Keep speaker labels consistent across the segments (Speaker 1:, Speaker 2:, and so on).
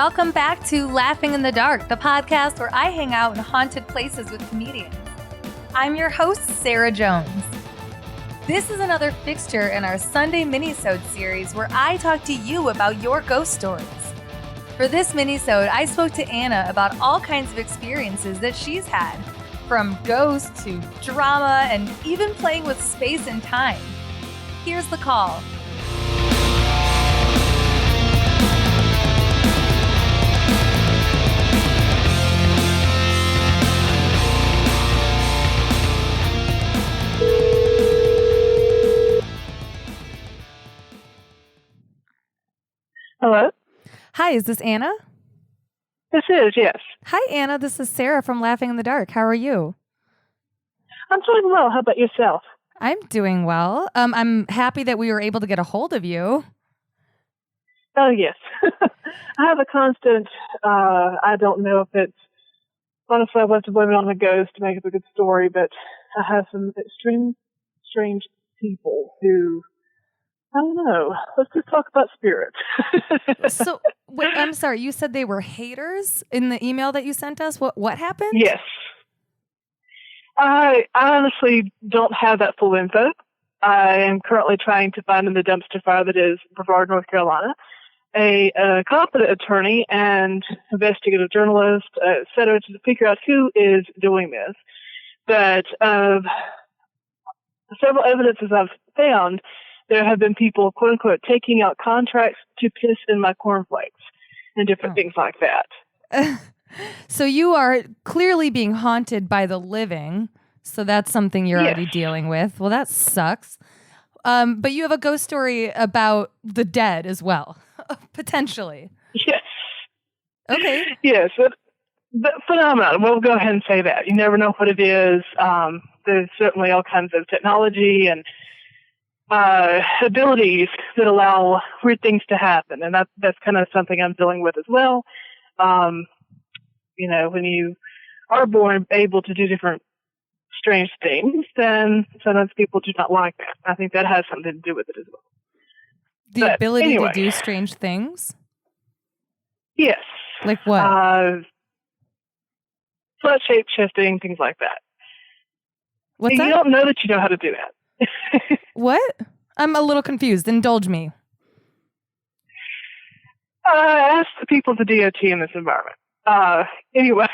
Speaker 1: Welcome back to Laughing in the Dark, the podcast where I hang out in haunted places with comedians. I'm your host, Sarah Jones. This is another fixture in our Sunday Minisode series where I talk to you about your ghost stories. For this Minisode, I spoke to Anna about all kinds of experiences that she's had, from ghosts to drama and even playing with space and time. Here's the call.
Speaker 2: Hello?
Speaker 1: Hi, is this Anna?
Speaker 2: This is, yes.
Speaker 1: Hi, Anna. This is Sarah from Laughing in the Dark. How are you?
Speaker 2: I'm doing well. How about yourself?
Speaker 1: I'm doing well. I'm happy that we were able to get a hold of you.
Speaker 2: Oh, yes. I have a constant, I don't know if it's, honestly, I want to blame it on a ghost to make it a good story, but I have some extreme strange people who, I don't know, let's just talk about spirits.
Speaker 1: So, wait, I'm sorry, you said they were haters in the email that you sent us? What happened?
Speaker 2: Yes. I honestly don't have that full info. I am currently trying to find in the dumpster fire that is Brevard, North Carolina, a competent attorney and investigative journalist, et cetera, to figure out who is doing this. But several evidences I've found, there have been people, quote unquote, taking out contracts to piss in my cornflakes and different things like that.
Speaker 1: So you are clearly being haunted by the living. So that's something you're already dealing with. Well, that sucks. But you have a ghost story about the dead as well, potentially.
Speaker 2: Yes.
Speaker 1: Okay.
Speaker 2: Yes. Phenomenal. We'll go ahead and say that. You never know what it is. There's certainly all kinds of technology and abilities that allow weird things to happen. And that's kind of something I'm dealing with as well. You know, when you are born able to do different strange things, then sometimes people do not like that. I think that has something to do with it as well.
Speaker 1: The ability to do strange things?
Speaker 2: Yes.
Speaker 1: Like what?
Speaker 2: Flat shape shifting, things like that.
Speaker 1: What's that?
Speaker 2: You don't know that you know how to do that.
Speaker 1: What? I'm a little confused. Indulge me.
Speaker 2: Ask the people at the DOT in this environment. Anyway,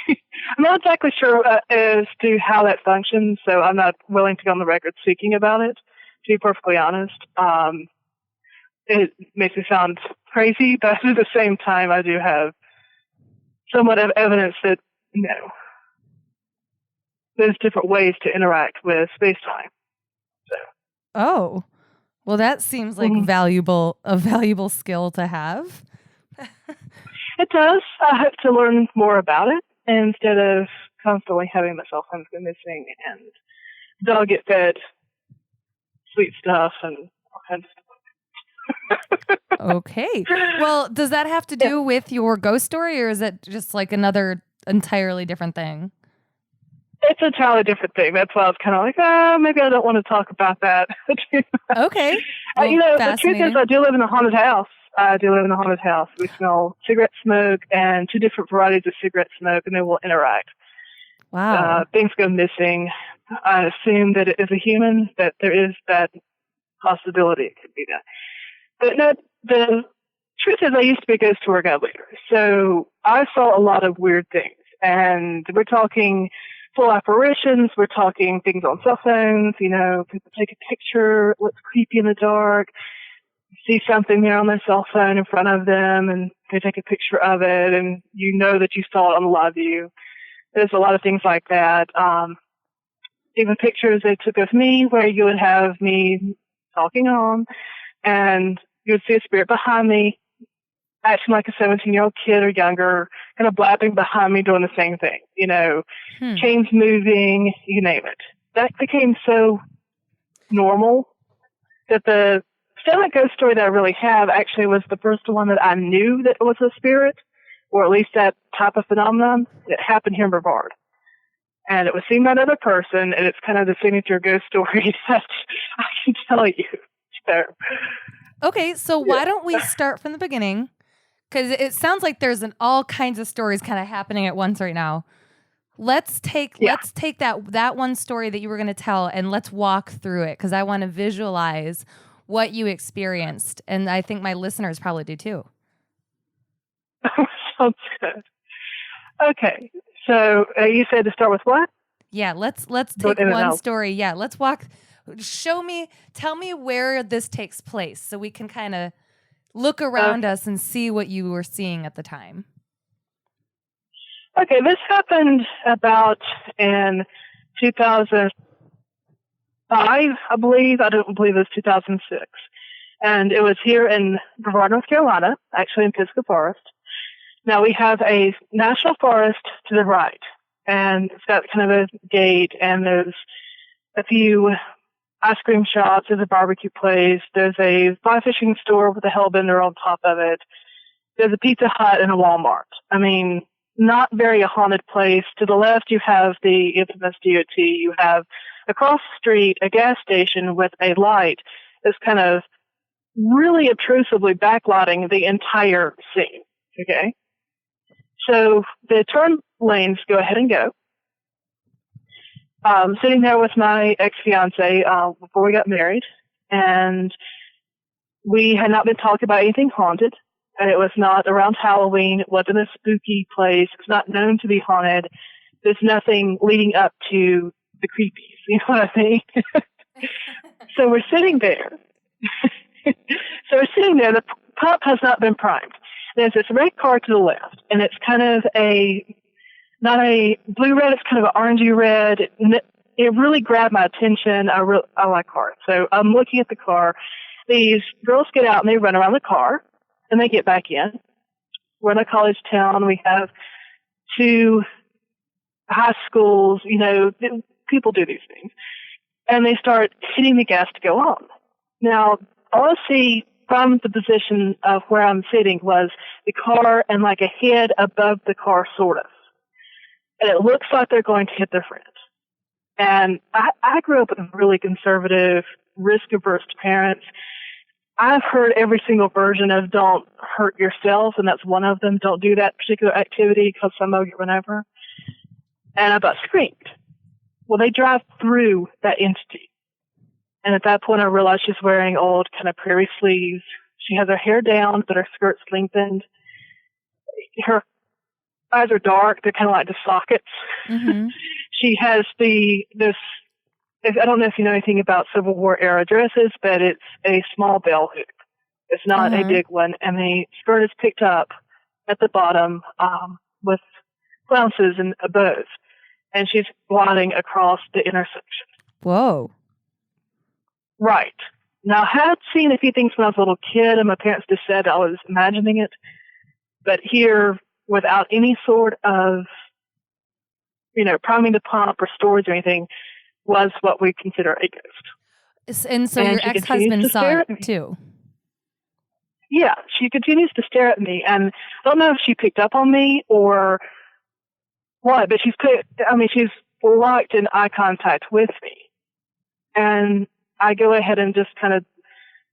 Speaker 2: I'm not exactly sure as to how that functions, so I'm not willing to go on the record speaking about it, to be perfectly honest. It makes me sound crazy, but at the same time, I do have somewhat of evidence that, you know, there's different ways to interact with space-time. So.
Speaker 1: Oh, well, that seems like a valuable skill to have.
Speaker 2: It does. I hope to learn more about it instead of constantly having my cell phones go missing and dog get fed sweet stuff and all kinds of stuff.
Speaker 1: Okay. Well, does that have to do with your ghost story, or is it just like another entirely different thing?
Speaker 2: It's a totally different thing. That's why I was kind of like, maybe I don't want to talk about that.
Speaker 1: Okay. Well,
Speaker 2: you know, the truth is I do live in a haunted house. We smell cigarette smoke and two different varieties of cigarette smoke, and they will interact.
Speaker 1: Wow.
Speaker 2: Things go missing. I assume that it is a human, that there is that possibility it could be that. But no, the truth is I used to be a ghost tour guide leader. So I saw a lot of weird things. And we're talking full apparitions. We're talking things on cell phones. You know, people take a picture, it looks creepy in the dark. See something there on their cell phone in front of them, and they take a picture of it, and you know that you saw it on the live view. There's a lot of things like that. Even pictures they took of me where you would have me talking on, and you would see a spirit behind me, acting like a 17-year-old kid or younger, kind of blabbing behind me doing the same thing. You know, chains moving, you name it. That became so normal that the Stanley ghost story that I really have actually was the first one that I knew that was a spirit, or at least that type of phenomenon that happened here in Brevard. And it was seen by another person, and it's kind of the signature ghost story that I can tell you. So,
Speaker 1: okay, so why don't we start from the beginning? Because it sounds like there's all kinds of stories kind of happening at once right now. Let's take that one story that you were going to tell and let's walk through it because I want to visualize what you experienced, and I think my listeners probably do too.
Speaker 2: Sounds good. Okay, so you said to start with what?
Speaker 1: Yeah, let's take one story. Yeah, let's walk. Tell me where this takes place so we can kind of look around us and see what you were seeing at the time.
Speaker 2: Okay, this happened about in 2005, I believe. I don't believe it was 2006. And it was here in Brevard, North Carolina, actually in Pisgah Forest. Now we have a national forest to the right, and it's got kind of a gate, and there's a few ice cream shops, there's a barbecue place, there's a fly fishing store with a hellbender on top of it, there's a Pizza Hut and a Walmart. I mean, not very a haunted place. To the left, you have the infamous DOT. You have across the street a gas station with a light that's kind of really obtrusively backlighting the entire scene. Okay? So the turn lanes go ahead and go. Sitting there with my ex-fiance before we got married, and we had not been talking about anything haunted. And it was not around Halloween. It wasn't a spooky place. It's not known to be haunted. There's nothing leading up to the creepies. You know what I mean? So we're sitting there. The pump has not been primed. There's this red car to the left, and it's kind of not a blue red. It's kind of an orangey red. It really grabbed my attention. I like cars. So I'm looking at the car. These girls get out and they run around the car. And they get back in. We're in a college town. We have 2 high schools. You know, people do these things. And they start hitting the gas to go on. Now, all I see from the position of where I'm sitting was the car and like a head above the car, sort of. And it looks like they're going to hit their friend. And I grew up with really conservative, risk-averse parents. I've heard every single version of don't hurt yourself, and that's one of them. Don't do that particular activity because someone will get run over. And I about screamed. Well, they drive through that entity. And at that point, I realized she's wearing old kind of prairie sleeves. She has her hair down, but her skirt's lengthened. Her eyes are dark. They're kind of like the sockets. Mm-hmm. She has I don't know if you know anything about Civil War era dresses, but it's a small bell hoop. It's not a big one. And the skirt is picked up at the bottom with flounces and bows. And she's gliding across the intersection.
Speaker 1: Whoa.
Speaker 2: Right. Now, I had seen a few things when I was a little kid, and my parents just said I was imagining it. But here, without any sort of, priming the pump or storage or anything, was what we consider a ghost.
Speaker 1: And so your ex-husband saw it too?
Speaker 2: Yeah, she continues to stare at me, and I don't know if she picked up on me or what, but she's locked in eye contact with me. And I go ahead and just kind of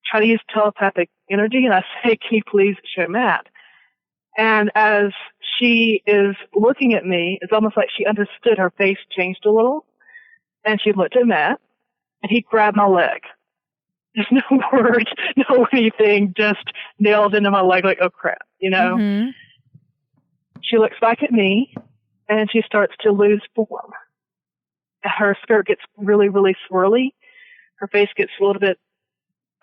Speaker 2: try to use telepathic energy, and I say, can you please show Matt? And as she is looking at me, it's almost like she understood. Her face changed a little. And she looked at Matt, and he grabbed my leg. There's no words, no anything, just nailed into my leg like, oh, crap, Mm-hmm. She looks back at me, and she starts to lose form. Her skirt gets really, really swirly. Her face gets a little bit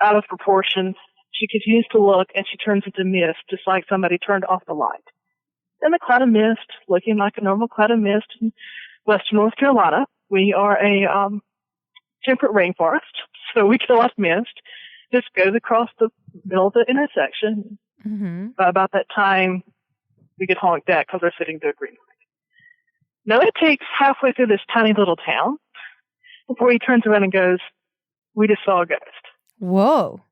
Speaker 2: out of proportion. She continues to look, and she turns into mist, just like somebody turned off the light. Then the cloud of mist, looking like a normal cloud of mist in western North Carolina. We are a temperate rainforest, so we get a lot of mist. Just goes across the middle of the intersection. Mm-hmm. By about that time, we get honked at because we're sitting through a green light. Now, it takes halfway through this tiny little town before he turns around and goes, we just saw a ghost.
Speaker 1: Whoa.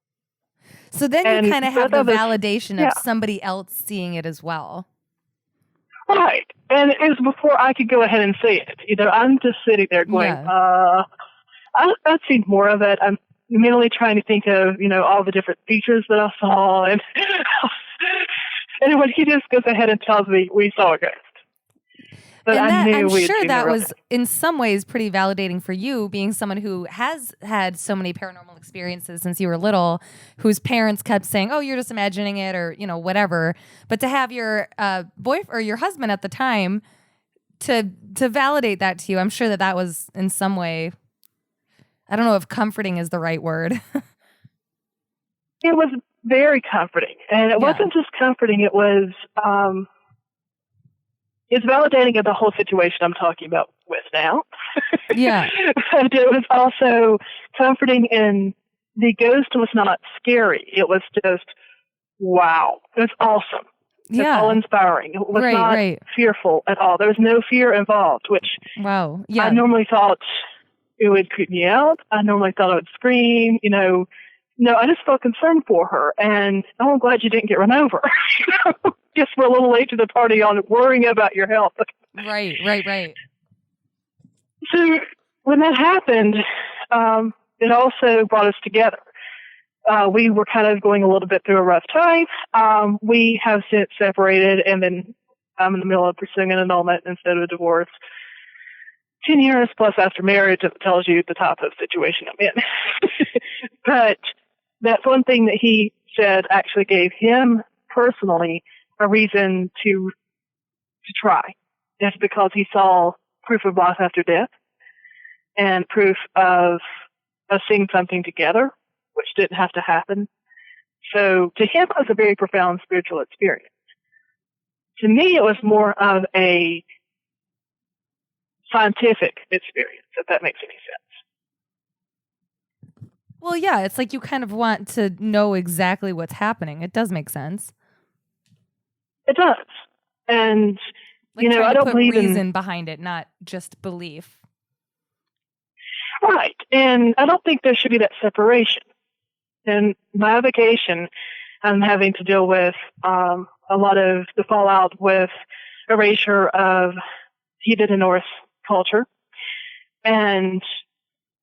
Speaker 1: So then you kind of have the validation of somebody else seeing it as well.
Speaker 2: Right. And it was before I could go ahead and say it. I'm just sitting there going, I've seen more of it. I'm mentally trying to think of, all the different features that I saw. And And when he just goes ahead and tells me we saw a ghost. But
Speaker 1: and
Speaker 2: I knew
Speaker 1: I'm
Speaker 2: we had
Speaker 1: sure
Speaker 2: seen
Speaker 1: that
Speaker 2: the real
Speaker 1: was in some ways pretty validating for you, being someone who has had so many paranormal experiences since you were little, whose parents kept saying, "Oh, you're just imagining it," or whatever. But to have your boyfriend or your husband at the time to validate that to you, I'm sure that was in some way. I don't know if comforting is the right word.
Speaker 2: It was very comforting, and it wasn't just comforting. It was. It's validating of the whole situation I'm talking about with now.
Speaker 1: Yeah.
Speaker 2: But it was also comforting in the ghost was not scary. It was just, wow. It was awesome.
Speaker 1: Yeah.
Speaker 2: It's all inspiring. It was not fearful at all. There was no fear involved, which
Speaker 1: wow. Yeah.
Speaker 2: I normally thought it would creep me out. I normally thought I would scream, No, I just felt concerned for her, and I'm glad you didn't get run over. Just we're a little late to the party on worrying about your health.
Speaker 1: Right.
Speaker 2: So when that happened, it also brought us together. We were kind of going a little bit through a rough time. We have since separated, and then I'm in the middle of pursuing an annulment instead of a divorce. 10 years plus after marriage, it tells you the type of situation I'm in. But that one thing that he said actually gave him personally a reason to try. That's because he saw proof of life after death and proof of us seeing something together, which didn't have to happen. So to him, it was a very profound spiritual experience. To me, it was more of a scientific experience, if that makes any sense.
Speaker 1: Well, yeah, it's like you kind of want to know exactly what's happening. It does make sense.
Speaker 2: It does. And,
Speaker 1: like
Speaker 2: I don't believe in
Speaker 1: reason behind it, not just belief.
Speaker 2: Right. And I don't think there should be that separation. In my avocation, I'm having to deal with a lot of the fallout with erasure of heathen and Norse culture. And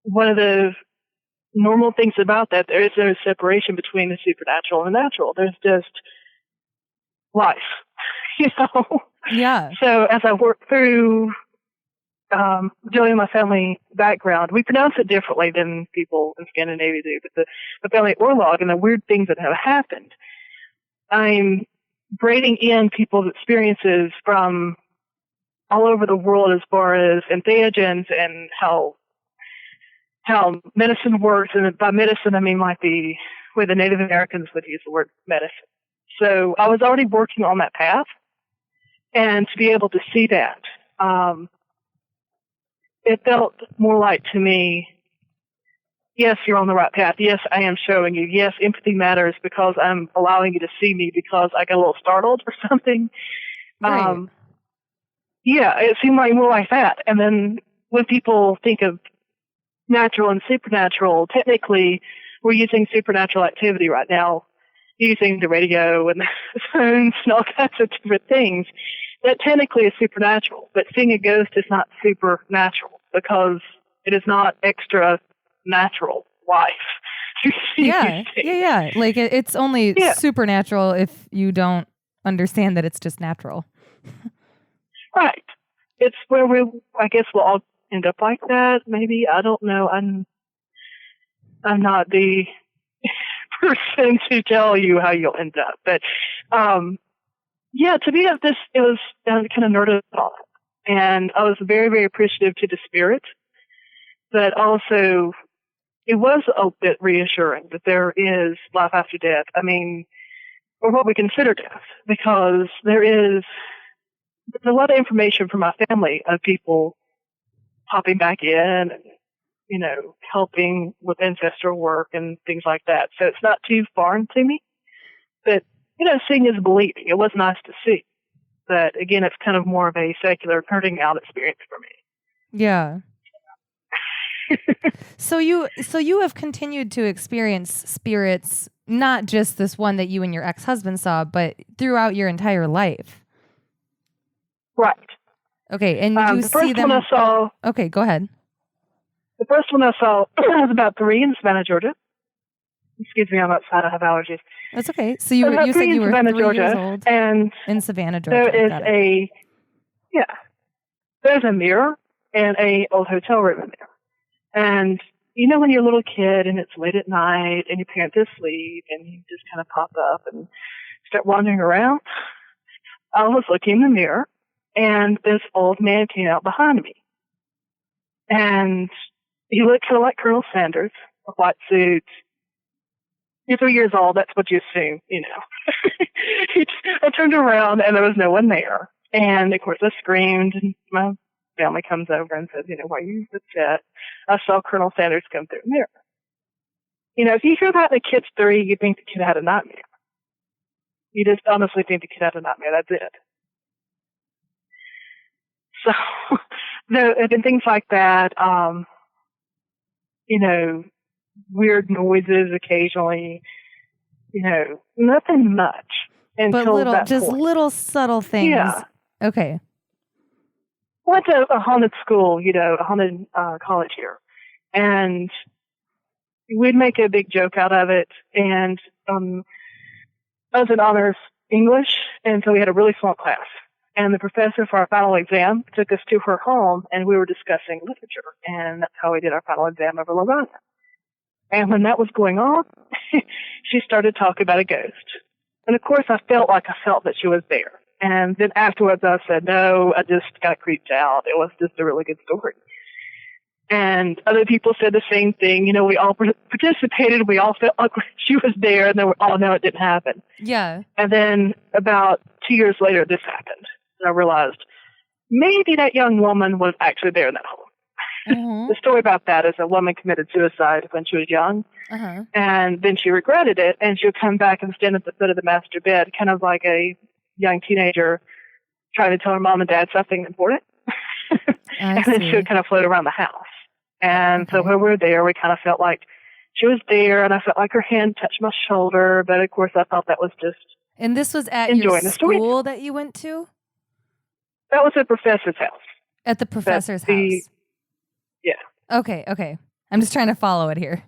Speaker 2: one of the normal things about that, there is no separation between the supernatural and the natural. There's just life,
Speaker 1: Yeah.
Speaker 2: So as I work through dealing with my family background, we pronounce it differently than people in Scandinavia do, but the family orlog and the weird things that have happened, I'm braiding in people's experiences from all over the world as far as entheogens and how medicine works. And by medicine, I mean like the way the Native Americans would use the word medicine. So I was already working on that path, and to be able to see that, it felt more like to me, yes, you're on the right path. Yes, I am showing you. Yes, empathy matters because I'm allowing you to see me because I got a little startled or something.
Speaker 1: Right.
Speaker 2: Yeah, it seemed like more like that. And then when people think of natural and supernatural, technically we're using supernatural activity right now, using the radio and the phones and all kinds of different things. That technically is supernatural, but seeing a ghost is not supernatural because it is not extra natural life.
Speaker 1: Yeah. Like it's only supernatural if you don't understand that it's just natural.
Speaker 2: Right. It's where I guess we'll all end up like that. Maybe, I don't know. I'm not the person to tell you how you'll end up, but to me, it was kind of nerded on it, and I was very, very appreciative to the spirit, but also it was a bit reassuring that there is life after death. I mean, or what we consider death, because there's a lot of information from my family of people popping back in and, helping with ancestral work and things like that. So it's not too foreign to me. But, seeing is believing. It was nice to see. But again, it's kind of more of a secular nerding out experience for me.
Speaker 1: Yeah. So you have continued to experience spirits, not just this one that you and your ex-husband saw, but throughout your entire life.
Speaker 2: Right.
Speaker 1: Okay, and you
Speaker 2: the first
Speaker 1: see them.
Speaker 2: One I saw.
Speaker 1: Okay, go ahead.
Speaker 2: The first one I saw was about 3 in Savannah, Georgia. Excuse me, I'm outside. I have allergies.
Speaker 3: That's okay. So you said you were
Speaker 2: Savannah,
Speaker 3: 3
Speaker 2: Georgia,
Speaker 3: years old
Speaker 2: and
Speaker 3: in Savannah, Georgia.
Speaker 2: there is there's a mirror in a old hotel room in there. And you know when you're a little kid and it's late at night and your parents are asleep and you just kind of pop up and start wandering around? I was looking in the mirror and this old man came out behind me. And he looked kind of like Colonel Sanders, a white suit. You're 3 years old, that's what you assume, you know. I turned around and there was no one there. And of course I screamed and my family comes over and says, you know, why are you upset? I saw Colonel Sanders come through the mirror. You know, if you hear that and the kid's 3, you think the kid had a nightmare. You just honestly think the kid had a nightmare, that's it. So, there have been things like that, you know, weird noises occasionally, you know, nothing much until that point.
Speaker 3: Little subtle things.
Speaker 2: Yeah.
Speaker 3: Okay.
Speaker 2: Went to a haunted school, you know, a haunted college here, and we'd make a big joke out of it. And I was in honors English, and so we had a really small class. And the professor for our final exam took us to her home, and we were discussing literature, and that's how we did our final exam over lasagna. And when that was going on, she started talking about a ghost. And of course, I felt that she was there. And then afterwards, I said, no, I just got creeped out. It was just a really good story. And other people said the same thing. You know, we all participated. We all felt like she was there, and then we all know it didn't happen.
Speaker 3: Yeah.
Speaker 2: And then about 2 years later, this happened. And I realized maybe that young woman was actually there in that home.
Speaker 3: Mm-hmm.
Speaker 2: The story about that is a woman committed suicide when she was young.
Speaker 3: Uh-huh.
Speaker 2: And then she regretted it, and she would come back and stand at the foot of the master bed, kind of like a young teenager trying to tell her mom and dad something important. And then she would kind of float around the house. And so when we were there, we kind of felt like she was there, and I felt like her hand touched my shoulder. But of course, I thought that was just
Speaker 3: And this was at your school that you went to?
Speaker 2: That was at professor's house.
Speaker 3: At the professor's house?
Speaker 2: Yeah.
Speaker 3: Okay. I'm just trying to follow it here.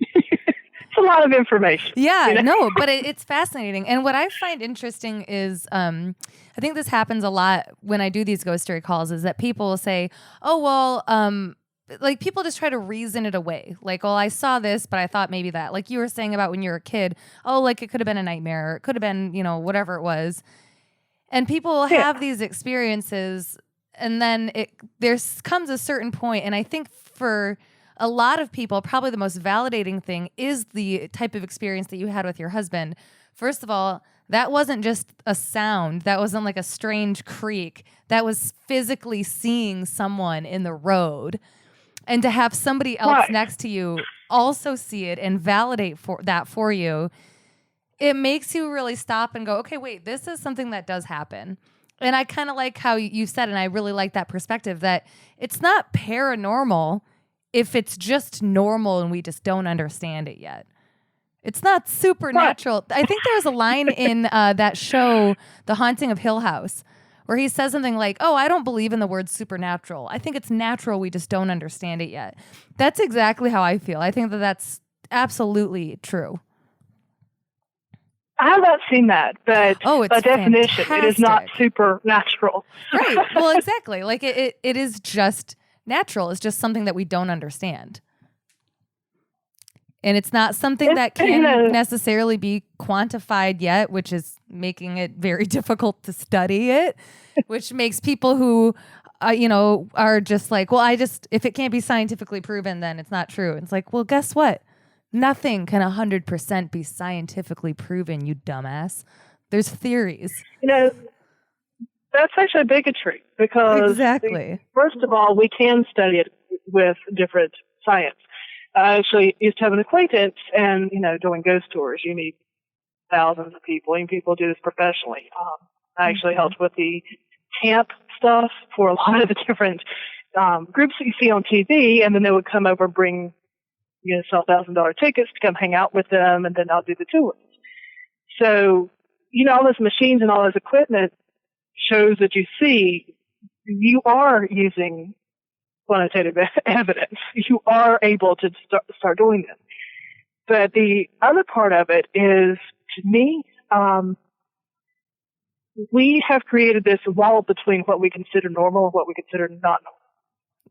Speaker 2: It's a lot of information.
Speaker 3: Yeah, you know? No, but it's fascinating. And what I find interesting is, I think this happens a lot when I do these ghost story calls, is that people will say, oh, well, like people just try to reason it away. Like, well, I saw this, but I thought maybe that. Like you were saying about when you were a kid, oh, like it could have been a nightmare. Or it could have been, you know, whatever it was. And people will have these experiences, and then there comes a certain point, and I think for a lot of people, probably the most validating thing is the type of experience that you had with your husband. First of all, that wasn't just a sound. That wasn't like a strange creak. That was physically seeing someone in the road. And to have somebody else next to you also see it and validate for you, it makes you really stop and go, okay, wait, this is something that does happen. And I kind of like how you said, and I really like that perspective, that it's not paranormal if it's just normal and we just don't understand it yet. It's not supernatural. I think there was a line in that show, The Haunting of Hill House, where he says something like, oh, I don't believe in the word supernatural. I think it's natural. We just don't understand it yet. That's exactly how I feel. I think that that's absolutely true.
Speaker 2: I have not seen that, but by definition,
Speaker 3: fantastic.
Speaker 2: It is not supernatural.
Speaker 3: Right. Well, exactly. Like it is just natural. It's just something that we don't understand. And it's not something that can necessarily be quantified yet, which is making it very difficult to study it, which makes people who, are just like, well, if it can't be scientifically proven, then it's not true. It's like, well, guess what? Nothing can 100% be scientifically proven, you dumbass. There's theories.
Speaker 2: That's actually bigotry because, first of all, we can study it with different science. I actually used to have an acquaintance, and, doing ghost tours, you meet thousands of people, and people do this professionally. I actually helped with the camp stuff for a lot of the different groups that you see on TV, and then they would come over and bring sell $1,000 tickets to come hang out with them, and then I'll do the tours. So, all those machines and all those equipment shows that you see, you are using quantitative evidence. You are able to start doing this. But the other part of it is, to me, we have created this wall between what we consider normal and what we consider not normal.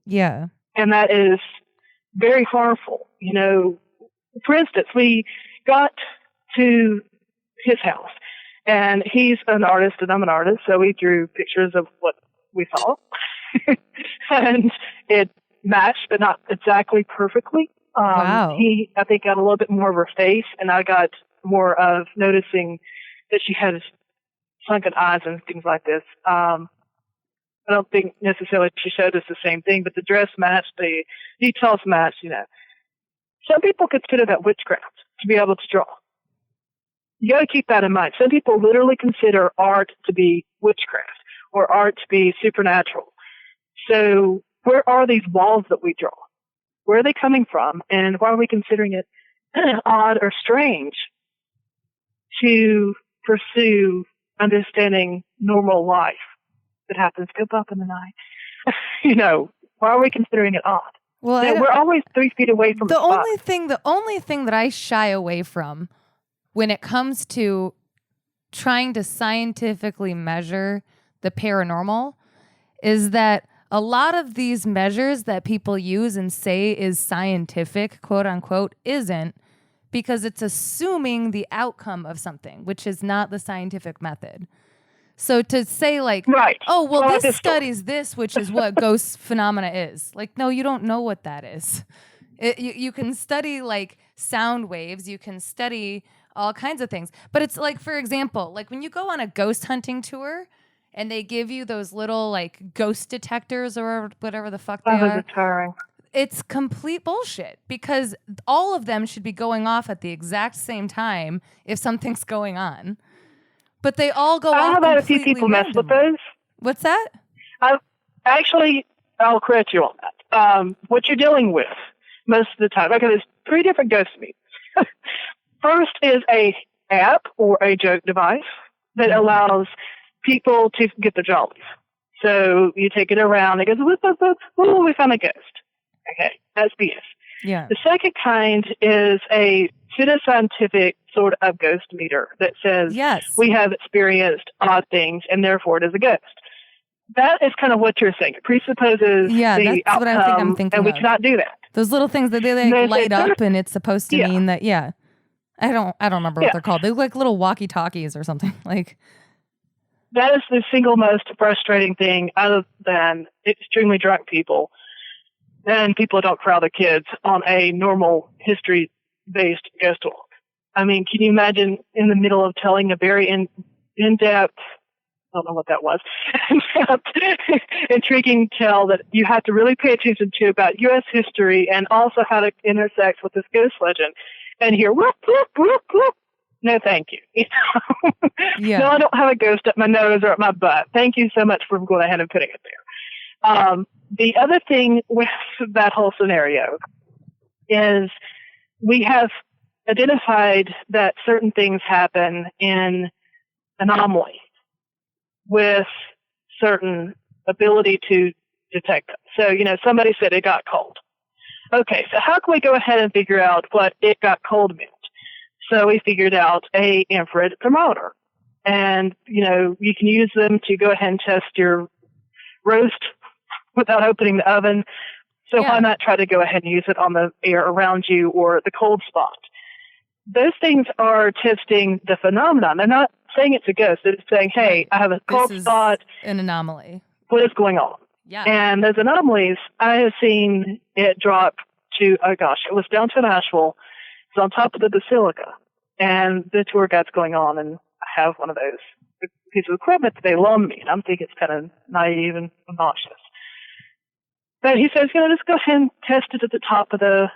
Speaker 3: Yeah.
Speaker 2: And that is very harmful. You know, for instance, we got to his house, and he's an artist and I'm an artist, so we drew pictures of what we saw. And it matched, but not exactly perfectly.
Speaker 3: Wow.
Speaker 2: He, I think, got a little bit more of her face, and I got more of noticing that she had sunken eyes and things like this. I don't think necessarily she showed us the same thing, but the dress matched, the details matched, you know. Some people consider that witchcraft, to be able to draw. You got to keep that in mind. Some people literally consider art to be witchcraft or art to be supernatural. So where are these walls that we draw? Where are they coming from? And why are we considering it odd or strange to pursue understanding normal life that happens to go up in the night? You know, why are we considering it odd?
Speaker 3: Well,
Speaker 2: You know, we're always 3 feet away from
Speaker 3: the
Speaker 2: spot.
Speaker 3: only thing that I shy away from when it comes to trying to scientifically measure the paranormal is that a lot of these measures that people use and say is scientific, quote unquote, isn't, because it's assuming the outcome of something, which is not the scientific method. So to say like,
Speaker 2: right.
Speaker 3: oh, well, this
Speaker 2: story.
Speaker 3: studies this, which is what ghost phenomena is. Like, no, you don't know what that is. You can study like sound waves. You can study all kinds of things. But it's like, for example, like when you go on a ghost hunting tour and they give you those little like ghost detectors or whatever the fuck they are.
Speaker 2: Retiring.
Speaker 3: It's complete bullshit because all of them should be going off at the exact same time if something's going on. But they all go off.
Speaker 2: I have had a few people mess with those.
Speaker 3: What's that?
Speaker 2: I'll correct you on that. What you're dealing with most of the time, okay, there's 3 different ghost meetings. First is a app or a joke device that allows people to get their jollies. So you take it around, it goes, whoop, whoop, whoop, ooh, we found a ghost. Okay, that's BS.
Speaker 3: Yeah.
Speaker 2: The second kind is a pseudoscientific sort of ghost meter that says
Speaker 3: yes,
Speaker 2: we have experienced odd things and therefore it is a ghost. That is kind of what you're saying. It presupposes the
Speaker 3: that's
Speaker 2: outcome,
Speaker 3: what I think I'm thinking
Speaker 2: and we
Speaker 3: of.
Speaker 2: cannot do that.
Speaker 3: Those little things that they like light up and it's supposed to mean that, yeah. I don't remember what they're called. They look like little walkie-talkies or something. Like
Speaker 2: that is the single most frustrating thing other than extremely drunk people and people who don't crowd their kids on a normal history-based ghost walk. I mean, can you imagine in the middle of telling a very in-depth, I don't know what that was, intriguing tale that you have to really pay attention to about U.S. history and also how to intersect with this ghost legend, and hear whoop, whoop, whoop, whoop. No, thank you.
Speaker 3: Yeah.
Speaker 2: No, I don't have a ghost up my nose or up my butt. Thank you so much for going ahead and putting it there. The other thing with that whole scenario is we have identified that certain things happen in anomalies with certain ability to detect them. So, you know, somebody said it got cold. Okay, so how can we go ahead and figure out what it got cold meant? So we figured out a infrared thermometer. And, you know, you can use them to go ahead and test your roast without opening the oven. So why not try to go ahead and use it on the air around you or the cold spot? Those things are testing the phenomenon. They're not saying it's a ghost. They're saying, hey, I have a cold spot.
Speaker 3: An anomaly.
Speaker 2: What is going on?
Speaker 3: Yeah.
Speaker 2: And those anomalies, I have seen it drop to, oh gosh, it was down to Nashville. It's on top of the basilica. And the tour guide's going on, and I have one of those pieces of equipment that they loan me. And I'm thinking it's kind of naive and obnoxious. But he says, you know, just go ahead and test it at the top of the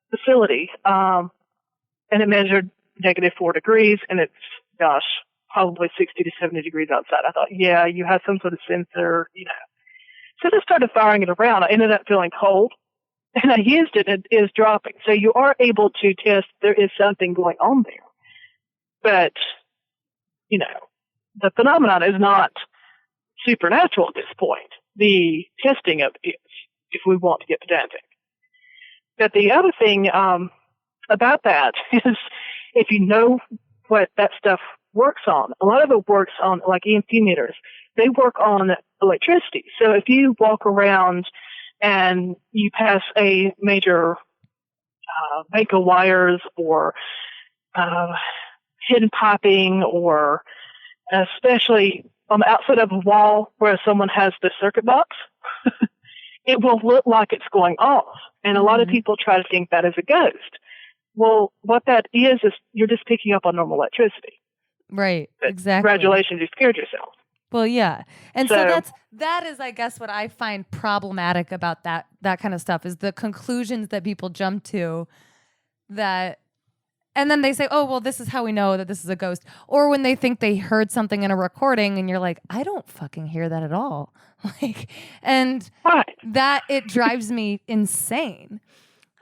Speaker 2: facility. And it measured -4 degrees, and it's, gosh, probably 60 to 70 degrees outside. I thought, yeah, you have some sort of sensor, you know. So I just started firing it around. I ended up feeling cold, and I used it, and it is dropping. So you are able to test there is something going on there. But, you know, the phenomenon is not supernatural at this point. The testing of it is, if we want to get pedantic. But the other thing about that is if you know what that stuff works on, a lot of it works on like EMP meters. They work on electricity. So if you walk around and you pass a major bank of wires or hidden piping, or especially on the outside of a wall where someone has the circuit box, it will look like it's going off. And a lot of people try to think that is a ghost. Well, what that is you're just picking up on normal electricity.
Speaker 3: Right,
Speaker 2: But
Speaker 3: exactly.
Speaker 2: congratulations, you scared yourself.
Speaker 3: Well, yeah. And so that is, I guess, what I find problematic about that kind of stuff is the conclusions that people jump to that, and then they say, oh, well, this is how we know that this is a ghost. Or when they think they heard something in a recording and you're like, I don't fucking hear that at all. And that it drives me insane.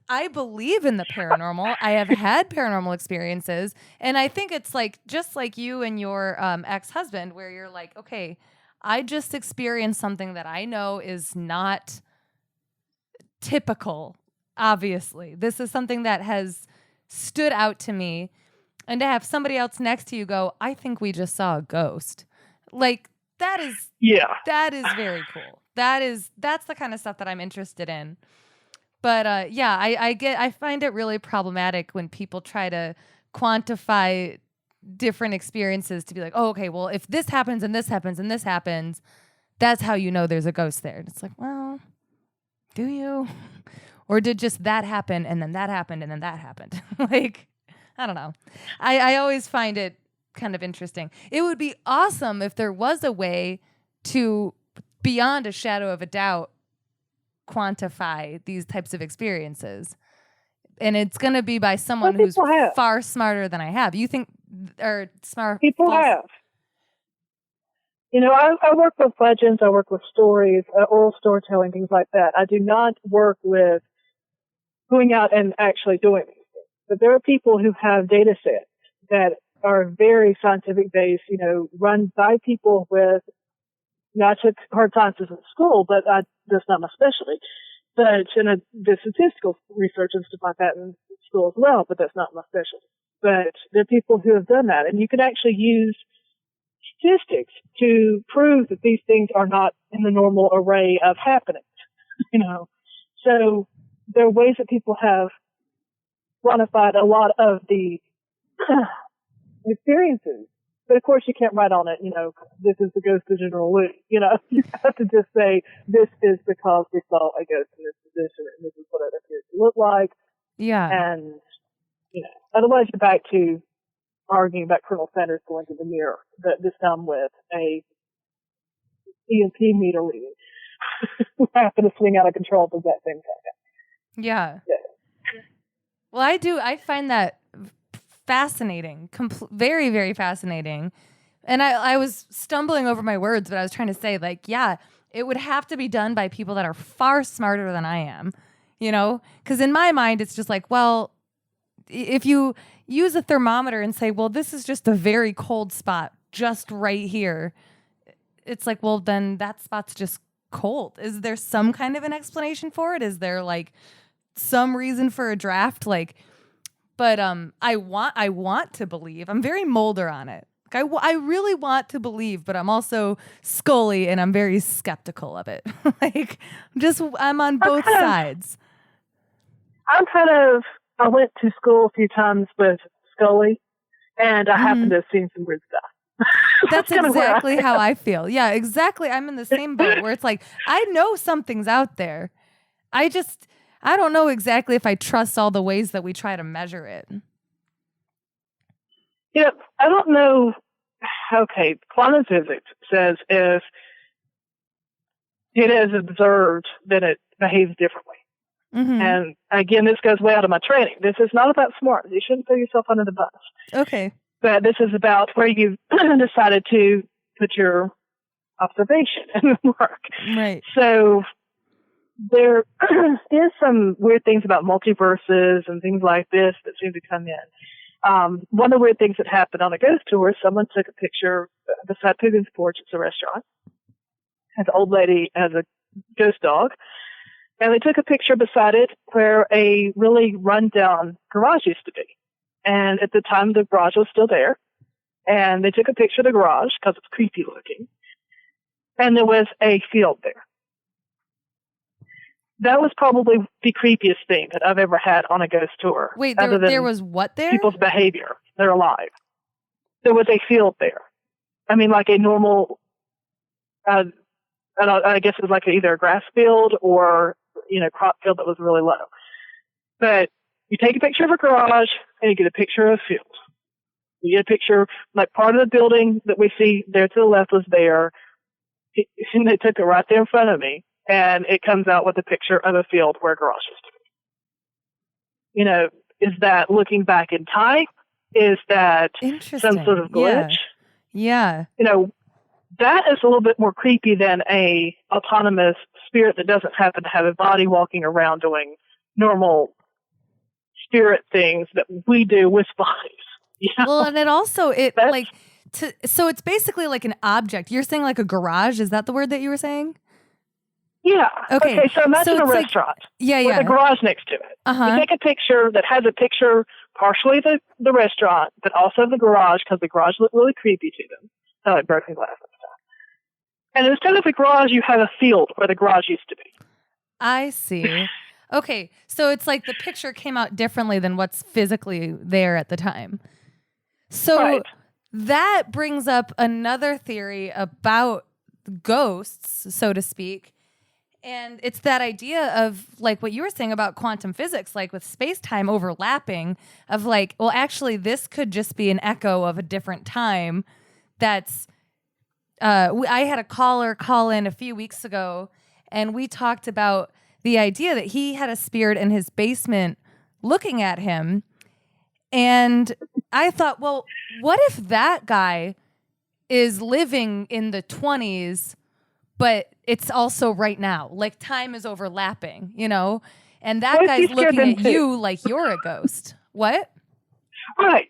Speaker 3: I believe in the paranormal. I have had paranormal experiences. And I think it's like, just like you and your ex-husband, where you're like, okay, I just experienced something that I know is not typical, obviously. This is something that has stood out to me. And to have somebody else next to you go, I think we just saw a ghost. Like, that is very cool. That's the kind of stuff that I'm interested in. But I find it really problematic when people try to quantify different experiences to be like, oh, okay, well, if this happens and this happens and this happens, that's how you know there's a ghost there. And it's like, well, do you? Or did just that happen and then that happened and then that happened? Like, I don't know. I always find it kind of interesting. It would be awesome if there was a way to, beyond a shadow of a doubt, quantify these types of experiences, and it's going to be by someone who's far smarter than I have. You think, or smart
Speaker 2: people have? You know, I work with legends, I work with stories, oral storytelling, things like that. I do not work with going out and actually doing these things. But there are people who have data sets that are very scientific based, you know, run by people with, you know, I took hard sciences in school, but that's not my specialty. But the statistical research and stuff like that in school as well, but that's not my specialty. But there are people who have done that, and you can actually use statistics to prove that these things are not in the normal array of happenings, you know. So there are ways that people have quantified a lot of the experiences. But of course, you can't write on it, you know, this is the ghost of General Lee. You know, you have to just say, this is because we saw a ghost in this position, and this is what it appears to look like. Yeah. And, you know, otherwise you're back to arguing about Colonel Sanders going to the mirror, but this time with a EMP meter reading who happened to swing out of control at that same time.
Speaker 3: Yeah. Well, I find that fascinating, very, very fascinating. And I was stumbling over my words, but I was trying to say, like, yeah, it would have to be done by people that are far smarter than I am, you know? Because in my mind, it's just like, well, if you use a thermometer and say, well, this is just a very cold spot just right here, it's like, well, then that spot's just cold. Is there some kind of an explanation for it? Is there like some reason for a draft? Like, but I want to believe. I'm very Mulder on it. Like, I really want to believe, but I'm also Scully, and I'm very skeptical of it. Like, I'm on both sides.
Speaker 2: I went to school a few times with Scully, and I happen to have seen some weird stuff.
Speaker 3: That's exactly how I feel. Yeah, exactly. I'm in the same boat where it's like, I know something's out there. I don't know exactly if I trust all the ways that we try to measure it.
Speaker 2: Yeah, I don't know. Okay, quantum physics says if it is observed, then it behaves differently. Mm-hmm. And again, this goes way out of my training. This is not about smart. You shouldn't throw yourself under the bus. Okay. But this is about where you've decided to put your observation and work. Right. So there is some weird things about multiverses and things like this that seem to come in. One of the weird things that happened on a ghost tour, someone took a picture beside Puggin's porch. It's a restaurant. Has an old lady has a ghost dog. And they took a picture beside it where a really run-down garage used to be. And at the time, the garage was still there. And they took a picture of the garage because it's creepy looking. And there was a field there. That was probably the creepiest thing that I've ever had on a ghost tour.
Speaker 3: Wait, there was what there?
Speaker 2: People's behavior. They're alive. There was a field there. I mean, like a normal, I guess it was like either a grass field or, crop field that was really low. But you take a picture of a garage and you get a picture of a field. You get a picture, like part of the building that we see there to the left was there. And they took it right there in front of me. And it comes out with a picture of a field where a garage used to be. Is that looking back in time? Is that some sort of glitch?
Speaker 3: Yeah.
Speaker 2: That is a little bit more creepy than a autonomous spirit that doesn't happen to have a body walking around doing normal spirit things that we do with bodies.
Speaker 3: Well, and it also, so it's basically like an object. You're saying like a garage? Is that the word that you were saying?
Speaker 2: Yeah.
Speaker 3: Okay,
Speaker 2: so imagine a restaurant with a garage next to it.
Speaker 3: Uh-huh.
Speaker 2: You take a picture that has a picture partially the restaurant, but also the garage because the garage looked really creepy to them. So like broken glass and stuff. And instead of the garage, you have a field where the garage used to be.
Speaker 3: I see. Okay, so it's like the picture came out differently than what's physically there at the time. So that brings up another theory about ghosts, so to speak. And it's that idea of like what you were saying about quantum physics, like with space-time overlapping of like, well, actually this could just be an echo of a different time. That's, I had a caller call in a few weeks ago and we talked about the idea that he had a spirit in his basement looking at him. And I thought, well, what if that guy is living in the 20s, but it's also right now? Like time is overlapping, And that guy's looking at you like you're a ghost. What?
Speaker 2: Right.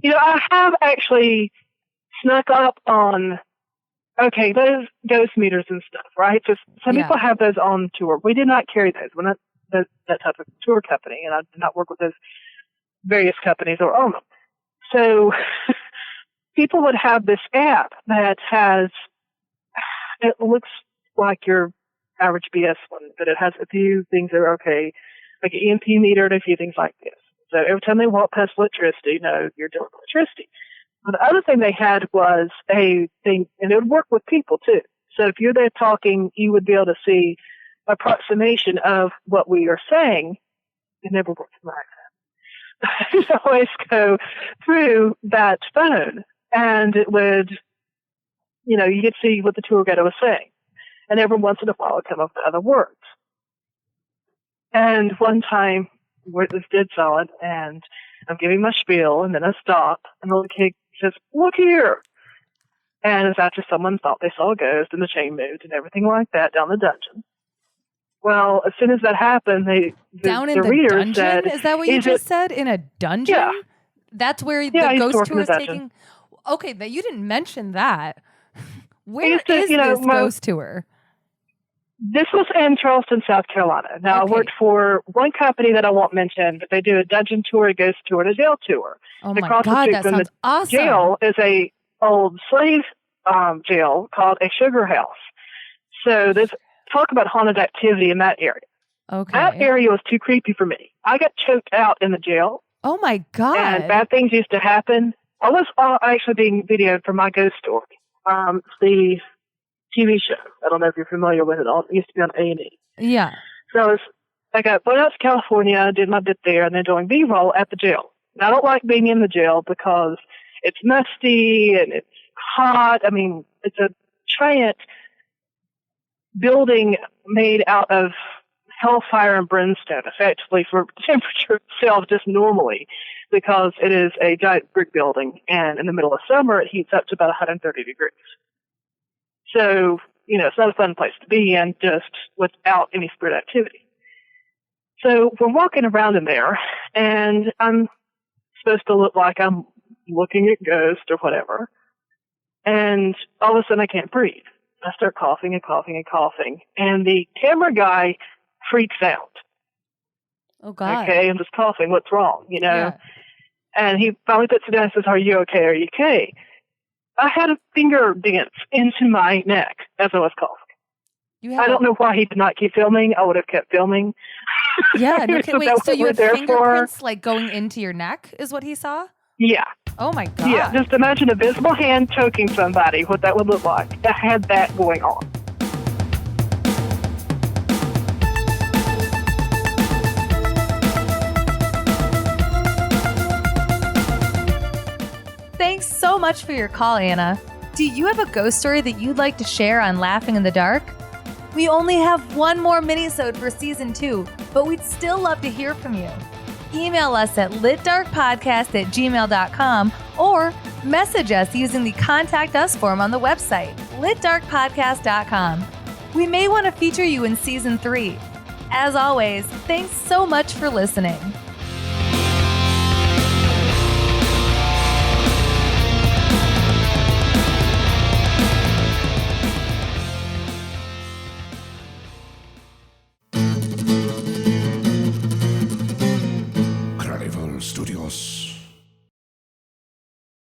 Speaker 2: I have actually snuck up on, those ghost meters and stuff, right? Just some people have those on tour. We did not carry those. We're not that type of tour company, and I did not work with those various companies or own them. So people would have this app that has, it looks like your average BS one, but it has a few things that are okay, like an EMP meter and a few things like this. So every time they walk past electricity, you're dealing with electricity. But the other thing they had was a thing, and it would work with people too. So if you're there talking, you would be able to see approximation of what we are saying. It never works in my accent. You always go through that phone, and it would, you could see what the tour guide was saying. And every once in a while, it would come up with other words. And one time, it was dead solid, and I'm giving my spiel, and then I stop, and the little kid says, "Look here." And it's after someone thought they saw a ghost, and the chain moved, and everything like that down the dungeon. Well, as soon as that happened,
Speaker 3: down in the dungeon? Said, is that what you just said? In a dungeon?
Speaker 2: Yeah.
Speaker 3: That's where the ghost tour is taking. Okay, but you didn't mention that. Where is this ghost tour?
Speaker 2: This was in Charleston, South Carolina. Now, I worked for one company that I won't mention, but they do a dungeon tour, a ghost tour, and a jail tour.
Speaker 3: Oh, my God, that sounds awesome.
Speaker 2: Jail is a old slave jail called a sugar house. So there's talk about haunted activity in that area.
Speaker 3: Okay.
Speaker 2: That area was too creepy for me. I got choked out in the jail.
Speaker 3: Oh, my God.
Speaker 2: And bad things used to happen. I was actually being videoed for my ghost story. The TV show. I don't know if you're familiar with it. It used to be on A&E.
Speaker 3: Yeah.
Speaker 2: So I got went out to California, did my bit there, and then doing B-roll at the jail. Now, I don't like being in the jail because it's musty and it's hot. I mean, it's a giant building made out of hellfire and brimstone, effectively, for temperature itself just normally, because it is a giant brick building, and in the middle of summer, it heats up to about 130 degrees. So, it's not a fun place to be in just without any spirit activity. So we're walking around in there, and I'm supposed to look like I'm looking at ghosts or whatever. And all of a sudden I can't breathe. I start coughing and coughing and coughing. And the camera guy freaks out.
Speaker 3: Oh, God.
Speaker 2: Okay, I'm just coughing. What's wrong?
Speaker 3: Yeah.
Speaker 2: And he finally puts it down and says, "Are you okay? Are you okay?" I had a finger dance into my neck as I was coughing. I don't know why he did not keep filming. I would have kept filming.
Speaker 3: Yeah. No,
Speaker 2: So
Speaker 3: wait,
Speaker 2: that's
Speaker 3: so
Speaker 2: what
Speaker 3: you
Speaker 2: we're
Speaker 3: had
Speaker 2: there
Speaker 3: fingerprints
Speaker 2: for.
Speaker 3: like going into your neck is what he saw?
Speaker 2: Yeah.
Speaker 3: Oh, my God.
Speaker 2: Yeah. Just imagine a visible hand choking somebody, what that would look like. I had that going on.
Speaker 1: Thanks so much for your call, Anna. Do you have a ghost story that you'd like to share on Laughing in the Dark? We only have one more minisode for season 2, but we'd still love to hear from you. Email us at litdarkpodcast@gmail.com or message us using the Contact Us form on the website, litdarkpodcast.com. We may want to feature you in season 3. As always, thanks so much for listening.